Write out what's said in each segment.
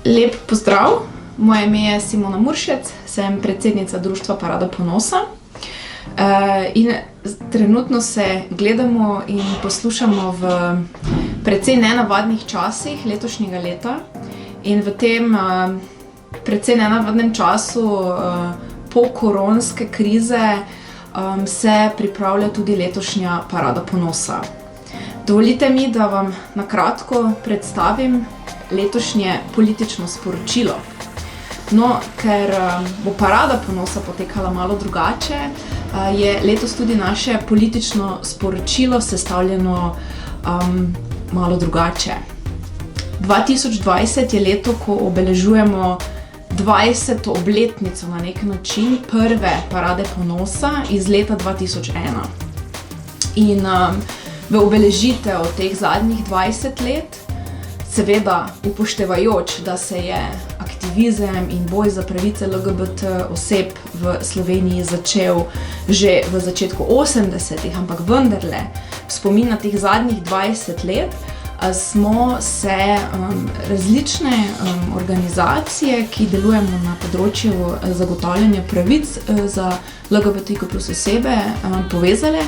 Lep pozdrav, moje ime je Simona Muršec, sem predsednica Društva Parada ponosa. In trenutno se gledamo in poslušamo v precej nenavadnih časih letošnjega leta. In v tem precej nenavadnem času pokoronske krize se pripravlja tudi letošnja Parada ponosa. Dovolite mi, da vam na kratko predstavim letošnje politično sporočilo. No, ker bo Parada ponosa potekala malo drugače, je letos tudi naše politično sporočilo sestavljeno malo drugače. 2020 je leto, ko obeležujemo 20. obletnico na nek način prve Parade ponosa iz leta 2001. In v obeležitev teh zadnjih 20 let, seveda upoštevajoč, da se je aktivizem in boj za pravice LGBT oseb v Sloveniji začel že v začetku 80-ih, ampak vendarle v spomin na teh zadnjih 20 let smo se različne organizacije, ki delujemo na področju zagotavljanja pravic za LGBTQ+ osebe, povezale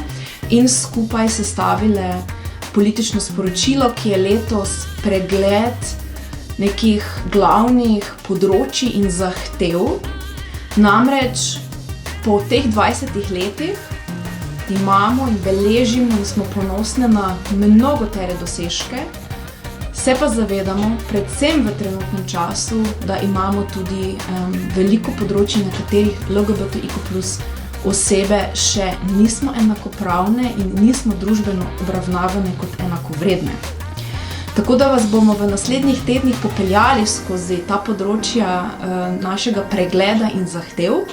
in skupaj sestavile politično sporočilo, ki je letos pregled nekih glavnih področij in zahtev. Namreč po teh 20 letih imamo in beležimo in smo ponosni na mnogotere dosežke, se pa zavedamo, predvsem v trenutnem času, da imamo tudi veliko področij, na katerih LGBTQ+ osebe še nismo enakopravne in nismo družbeno obravnavane kot enakovredne. Tako da vas bomo v naslednjih tednih popeljali skozi ta področja našega pregleda in zahtev.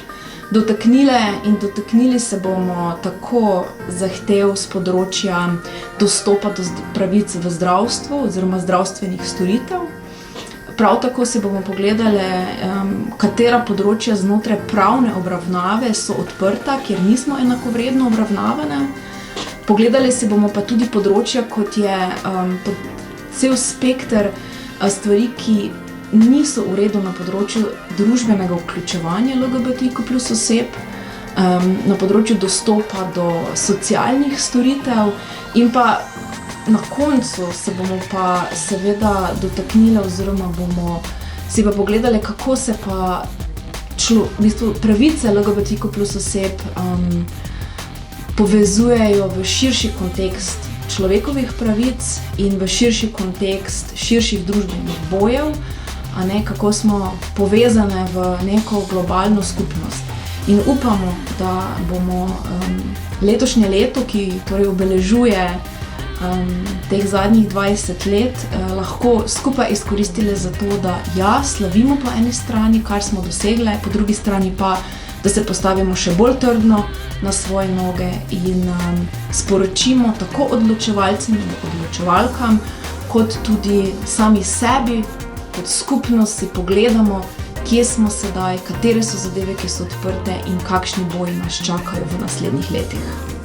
Dotaknili se bomo tako zahtev z področja dostopa do pravic v zdravstvu oziroma zdravstvenih storitev. Prav tako si bomo pogledali, katera področja znotraj pravne obravnave so odprta, kjer nismo enakovredno obravnavane. Pogledali si bomo pa tudi področja, kot je cel spekter stvari, ki niso v redu na področju družbenega vključevanja LGBTQ+ oseb, na področju dostopa do socialnih storitev in pa na koncu se bomo pa seveda dotaknili oziroma bomo si pa pogledali, kako se pa pravice LGBTQ+ oseb povezujejo v širši kontekst človekovih pravic in v širši kontekst širših družbenih bojev, kako smo povezane v neko globalno skupnost. In upamo, da bomo letošnje leto, ki torej obeležuje teh zadnjih 20 let, lahko skupaj izkoristili za to, da slavimo po eni strani, kar smo dosegle, po drugi strani pa, da se postavimo še bolj trdno na svoje noge in sporočimo tako odločevalcem in odločevalkam, kot tudi sami sebi, kot skupnost si pogledamo, kje smo sedaj, katere so zadeve, ki so odprte in kakšni boji nas čakajo v naslednjih letih.